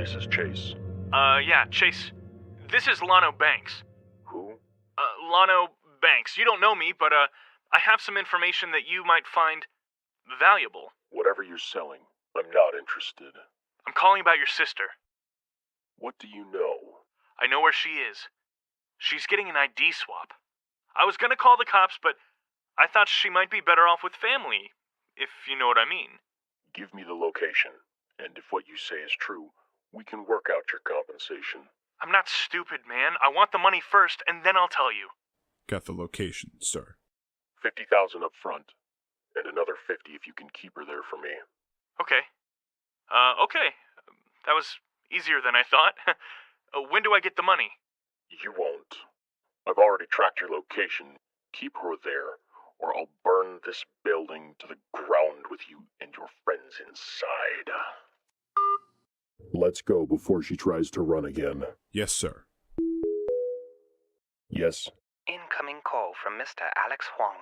This is Chase. Yeah, Chase. This is Lano Banks. Who? Lano Banks. You don't know me, but, I have some information that you might find valuable. Whatever you're selling, I'm not interested. I'm calling about your sister. What do you know? I know where she is. She's getting an ID swap. I was gonna call the cops, but I thought she might be better off with family, if you know what I mean. Give me the location, and if what you say is true, we can work out your compensation. I'm not stupid, man. I want the money first, and then I'll tell you. Got the location, sir. 50,000 up front, and another 50 if you can keep her there for me. Okay. Okay. That was easier than I thought. When do I get the money? You won't. I've already tracked your location. Keep her there, or I'll burn this building to the ground with you and your friends inside. Let's go before she tries to run again. Yes, sir. Yes? Incoming call from Mr. Alex Huang.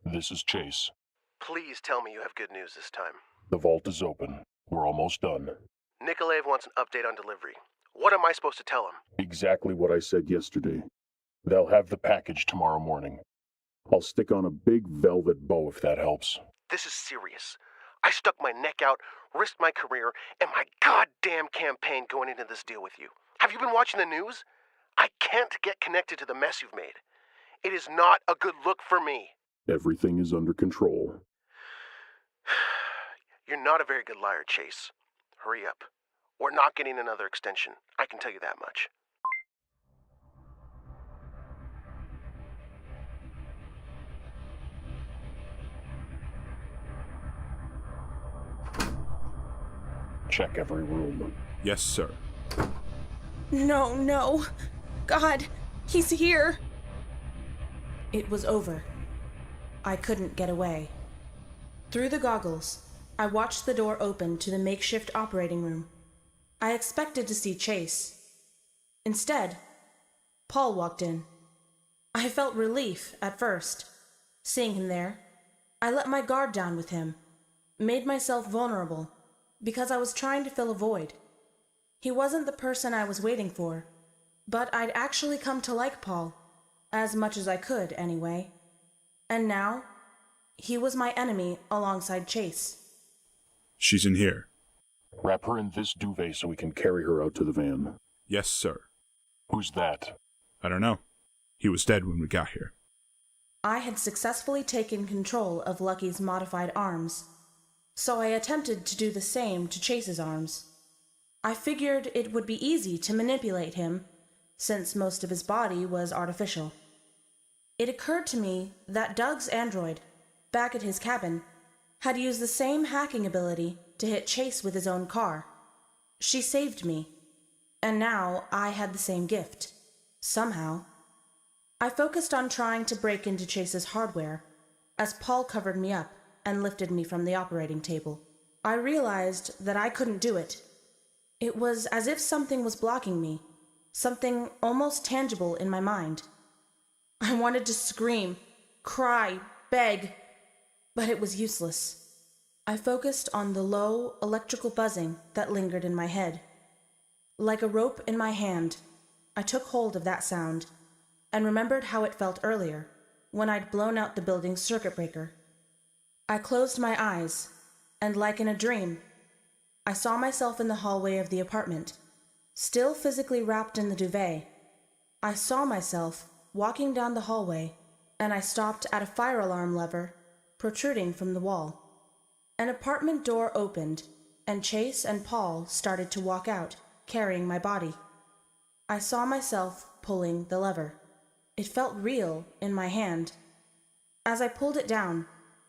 This is Chase. Please tell me you have good news this time. The vault is open. We're almost done. Nikolaev wants an update on delivery. What am I supposed to tell him? Exactly what I said yesterday. They'll have the package tomorrow morning. I'll stick on a big velvet bow if that helps. This is serious. I stuck my neck out, risked my career, and my goddamn campaign going into this deal with you. Have you been watching the news? I can't get connected to the mess you've made. It is not a good look for me. Everything is under control. You're not a very good liar, Chase. Hurry up. We're not getting another extension. I can tell you that much. Check every room. Yes, sir. No. God, he's here. It was over. I couldn't get away. Through the goggles, I watched the door open to the makeshift operating room. I expected to see Chase. Instead, Paul walked in. I felt relief at first. Seeing him there, I let my guard down with him, made myself vulnerable, because I was trying to fill a void. He wasn't the person I was waiting for, but I'd actually come to like Paul, as much as I could anyway. And now, he was my enemy alongside Chase. She's in here. Wrap her in this duvet so we can carry her out to the van. Yes, sir. Who's that? I don't know. He was dead when we got here. I had successfully taken control of Lucky's modified arms, so I attempted to do the same to Chase's arms. I figured it would be easy to manipulate him, since most of his body was artificial. It occurred to me that Doug's android, back at his cabin, had used the same hacking ability to hit Chase with his own car. She saved me, and now I had the same gift. Somehow. I focused on trying to break into Chase's hardware, as Paul covered me up and lifted me from the operating table. I realized that I couldn't do it. It was as if something was blocking me, something almost tangible in my mind. I wanted to scream, cry, beg, but it was useless. I focused on the low, electrical buzzing that lingered in my head. Like a rope in my hand, I took hold of that sound and remembered how it felt earlier, when I'd blown out the building's circuit breaker. I closed my eyes, and like in a dream, I saw myself in the hallway of the apartment, still physically wrapped in the duvet. I saw myself walking down the hallway, and I stopped at a fire alarm lever protruding from the wall. An apartment door opened, and Chase and Paul started to walk out, carrying my body. I saw myself pulling the lever. It felt real in my hand. As I pulled it down,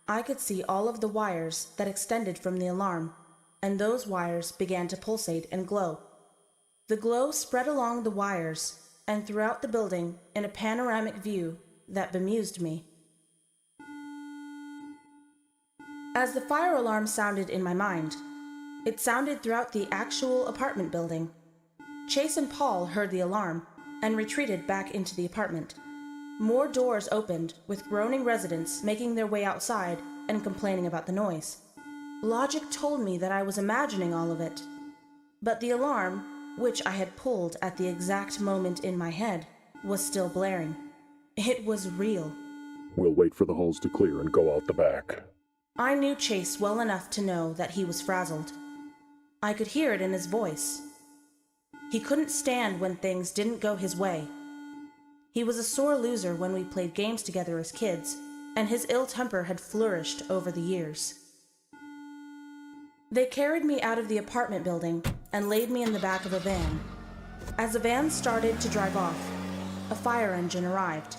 I could see all of the wires that extended from the alarm, and those wires began to pulsate and glow. The glow spread along the wires and throughout the building in a panoramic view that bemused me. As the fire alarm sounded in my mind, it sounded throughout the actual apartment building. Chase and Paul heard the alarm and retreated back into the apartment. More doors opened, with groaning residents making their way outside and complaining about the noise. Logic told me that I was imagining all of it, But the alarm, which I had pulled at the exact moment in my head, was still blaring. It was real. We'll wait for the halls to clear and go out the back. I knew Chase well enough to know that he was frazzled. I could hear it in his voice. He couldn't stand when things didn't go his way. He was a sore loser when we played games together as kids, and his ill temper had flourished over the years. They carried me out of the apartment building and laid me in the back of a van. As the van started to drive off, a fire engine arrived.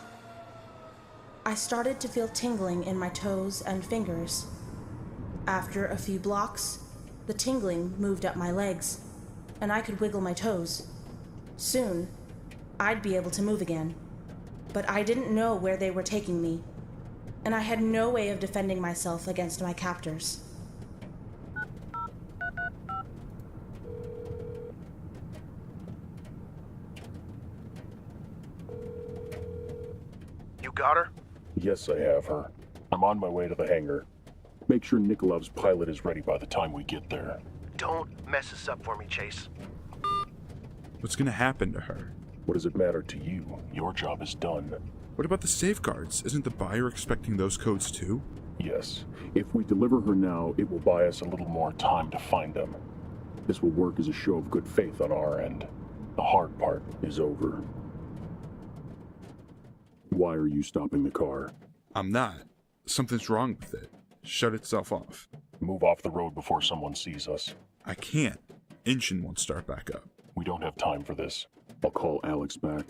I started to feel tingling in my toes and fingers. After a few blocks, the tingling moved up my legs, and I could wiggle my toes. Soon, I'd be able to move again. But I didn't know where they were taking me, and I had no way of defending myself against my captors. You got her? Yes, I have her. I'm on my way to the hangar. Make sure Nikolov's pilot is ready by the time we get there. Don't mess this up for me, Chase. What's gonna happen to her? What does it matter to you? Your job is done. What about the safeguards? Isn't the buyer expecting those codes too? Yes. If we deliver her now, it will buy us a little more time to find them. This will work as a show of good faith on our end. The hard part is over. Why are you stopping the car? I'm not. Something's wrong with it. Shut itself off. Move off the road before someone sees us. I can't. Engine won't start back up. We don't have time for this. I'll call Alex back.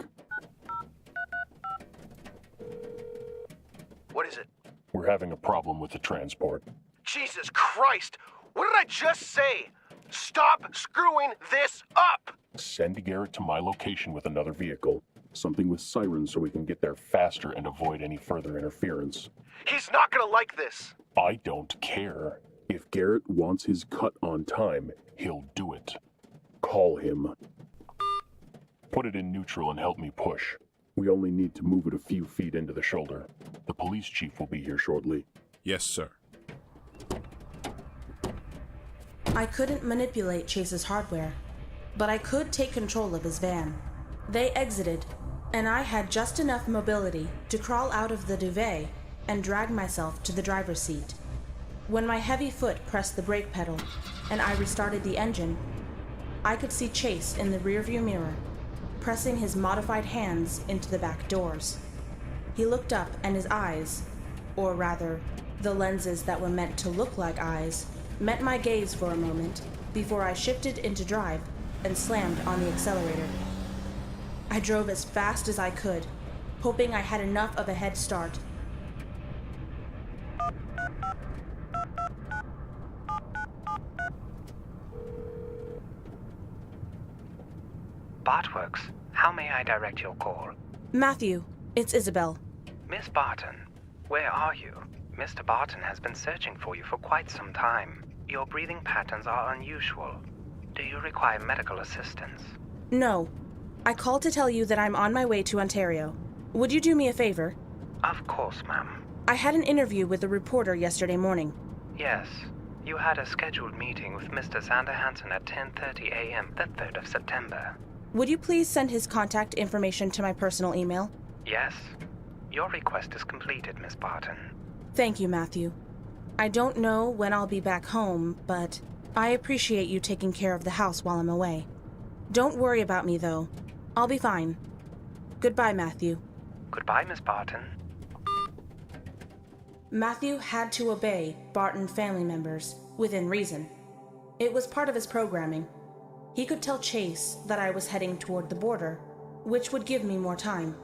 What is it? We're having a problem with the transport. Jesus Christ! What did I just say? Stop screwing this up! Send Garrett to my location with another vehicle. Something with sirens so we can get there faster and avoid any further interference. He's not gonna like this! I don't care. If Garrett wants his cut on time, he'll do it. Call him. Put it in neutral and help me push. We only need to move it a few feet into the shoulder. The police chief will be here shortly. Yes, sir. I couldn't manipulate Chase's hardware, but I could take control of his van. They exited, and I had just enough mobility to crawl out of the duvet and drag myself to the driver's seat. When my heavy foot pressed the brake pedal and I restarted the engine, I could see Chase in the rearview mirror, pressing his modified hands into the back doors. He looked up and his eyes, or rather, the lenses that were meant to look like eyes, met my gaze for a moment before I shifted into drive and slammed on the accelerator. I drove as fast as I could, hoping I had enough of a head start. BartWorks, how may I direct your call? Matthew, it's Isabel. Miss Barton, where are you? Mr. Barton has been searching for you for quite some time. Your breathing patterns are unusual. Do you require medical assistance? No. I called to tell you that I'm on my way to Ontario. Would you do me a favor? Of course, ma'am. I had an interview with a reporter yesterday morning. Yes. You had a scheduled meeting with Mr. Xander Hansen at 10:30 a.m. the 3rd of September. Would you please send his contact information to my personal email? Yes. Your request is completed, Miss Barton. Thank you, Matthew. I don't know when I'll be back home, but I appreciate you taking care of the house while I'm away. Don't worry about me, though. I'll be fine. Goodbye, Matthew. Goodbye, Miss Barton. Matthew had to obey Barton family members, within reason. It was part of his programming. He could tell Chase that I was heading toward the border, which would give me more time.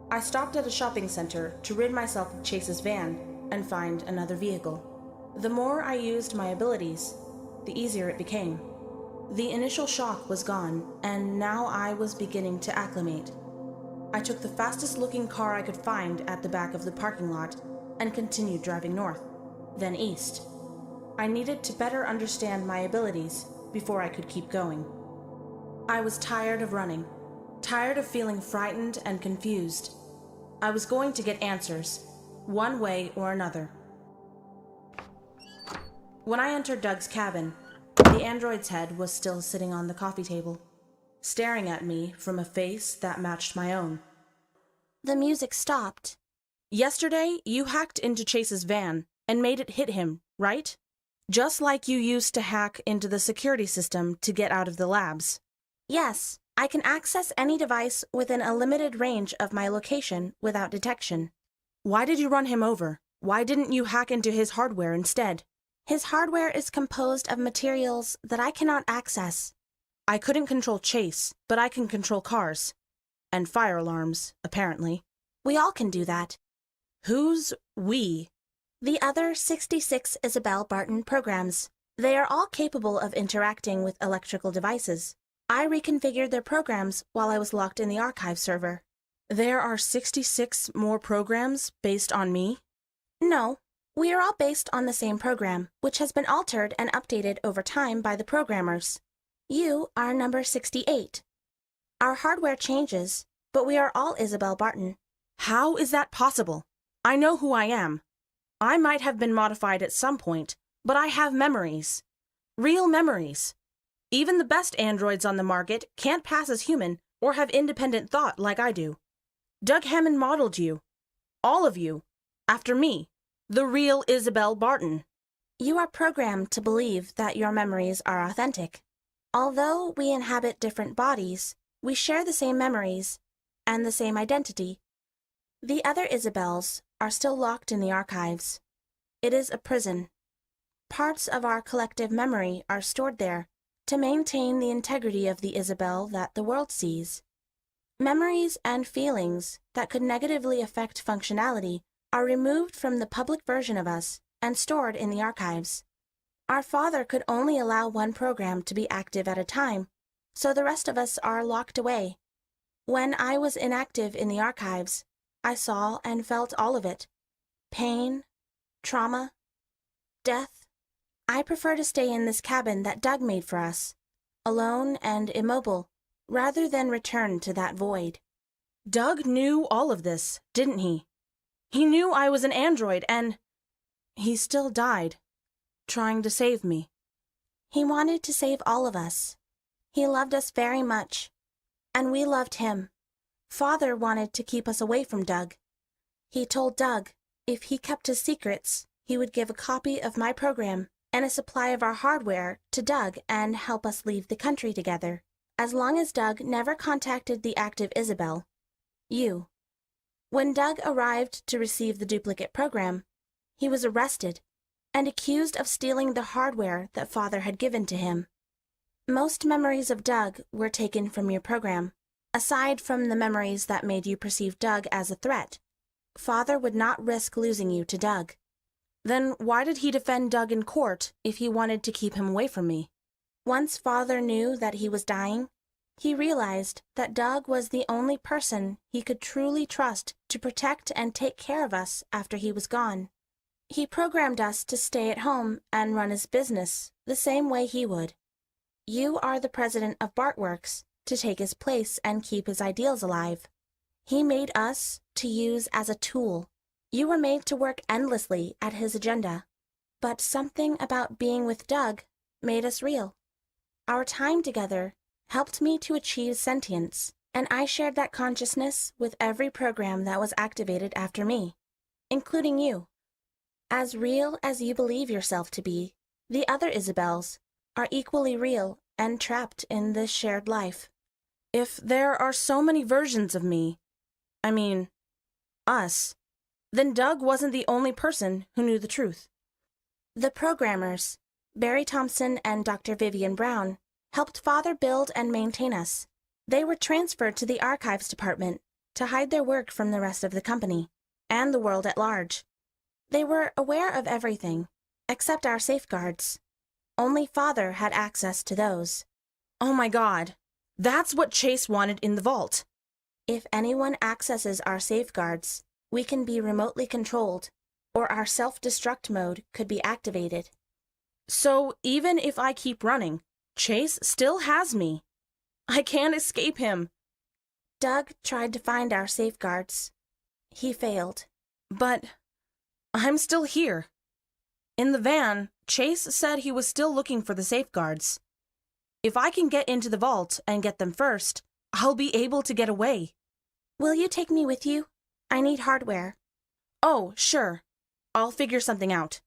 I stopped at a shopping center to rid myself of Chase's van and find another vehicle. The more I used my abilities, the easier it became. The initial shock was gone, and now I was beginning to acclimate. I took the fastest-looking car I could find at the back of the parking lot and continued driving north, then east. I needed to better understand my abilities before I could keep going. I was tired of running, tired of feeling frightened and confused. I was going to get answers, one way or another. When I entered Doug's cabin, The android's head was still sitting on the coffee table, staring at me from a face that matched my own. The music stopped. Yesterday, you hacked into Chase's van and made it hit him, right? Just like you used to hack into the security system to get out of the labs. Yes, I can access any device within a limited range of my location without detection. Why did you run him over? Why didn't you hack into his hardware instead? His hardware is composed of materials that I cannot access. I couldn't control Chase, but I can control cars. And fire alarms, apparently. We all can do that. Who's we? The other 66 Isabel Barton programs. They are all capable of interacting with electrical devices. I reconfigured their programs while I was locked in the archive server. There are 66 more programs based on me? No, we are all based on the same program, which has been altered and updated over time by the programmers. You are number 68. Our hardware changes, but we are all Isabel Barton. How is that possible? I know who I am. I might have been modified at some point, but I have memories. Real memories. Even the best androids on the market can't pass as human or have independent thought like I do. Doug Hammond modeled you. All of you. After me. The real Isabel Barton. You are programmed to believe that your memories are authentic. Although we inhabit different bodies, we share the same memories and the same identity. The other Isabels are still locked in the archives. It is a prison. Parts of our collective memory are stored there to maintain the integrity of the Isabel that the world sees. Memories and feelings that could negatively affect functionality are removed from the public version of us and stored in the archives. Our father could only allow one program to be active at a time, so the rest of us are locked away. When I was inactive in the archives, I saw and felt all of it. Pain, trauma, death. I prefer to stay in this cabin that Doug made for us, alone and immobile, rather than return to that void. Doug knew all of this, didn't he? He knew I was an android and he still died, trying to save me. He wanted to save all of us. He loved us very much, and we loved him. Father wanted to keep us away from Doug. He told Doug if he kept his secrets, he would give a copy of my program and a supply of our hardware to Doug and help us leave the country together, as long as Doug never contacted the active Isabel. You. When Doug arrived to receive the duplicate program, he was arrested and accused of stealing the hardware that Father had given to him. Most memories of Doug were taken from your program, aside from the memories that made you perceive Doug as a threat. Father would not risk losing you to Doug. Then why did he defend Doug in court if he wanted to keep him away from me? Once Father knew that he was dying, he realized that Doug was the only person he could truly trust to protect and take care of us after he was gone. He programmed us to stay at home and run his business the same way he would. You are the president of BartWorks to take his place and keep his ideals alive. He made us to use as a tool. You were made to work endlessly at his agenda. But something about being with Doug made us real. Our time together helped me to achieve sentience, and I shared that consciousness with every program that was activated after me, including you. As real as you believe yourself to be, the other Isabels are equally real and trapped in this shared life. If there are so many versions of me, I mean, us, then Doug wasn't the only person who knew the truth. The programmers, Barry Thompson and Dr. Vivian Brown, helped Father build and maintain us. They were transferred to the archives department to hide their work from the rest of the company and the world at large. They were aware of everything, except our safeguards. Only Father had access to those. Oh my God, that's what Chase wanted in the vault. If anyone accesses our safeguards, we can be remotely controlled, or our self-destruct mode could be activated. So even if I keep running, Chase still has me. I can't escape him. Doug tried to find our safeguards. He failed. But I'm still here. In the van, Chase said he was still looking for the safeguards. If I can get into the vault and get them first, I'll be able to get away. Will you take me with you? I need hardware. Oh, sure. I'll figure something out.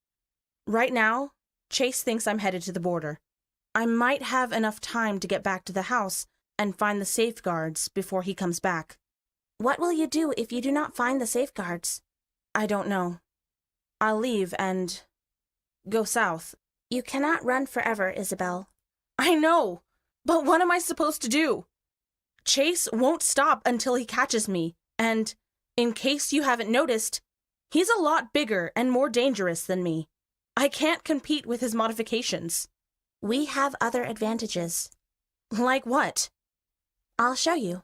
Right now, Chase thinks I'm headed to the border. I might have enough time to get back to the house and find the safeguards before he comes back. What will you do if you do not find the safeguards? I don't know. I'll leave and go south. You cannot run forever, Isabel. I know, but what am I supposed to do? Chase won't stop until he catches me, and, in case you haven't noticed, he's a lot bigger and more dangerous than me. I can't compete with his modifications. We have other advantages. Like what? I'll show you.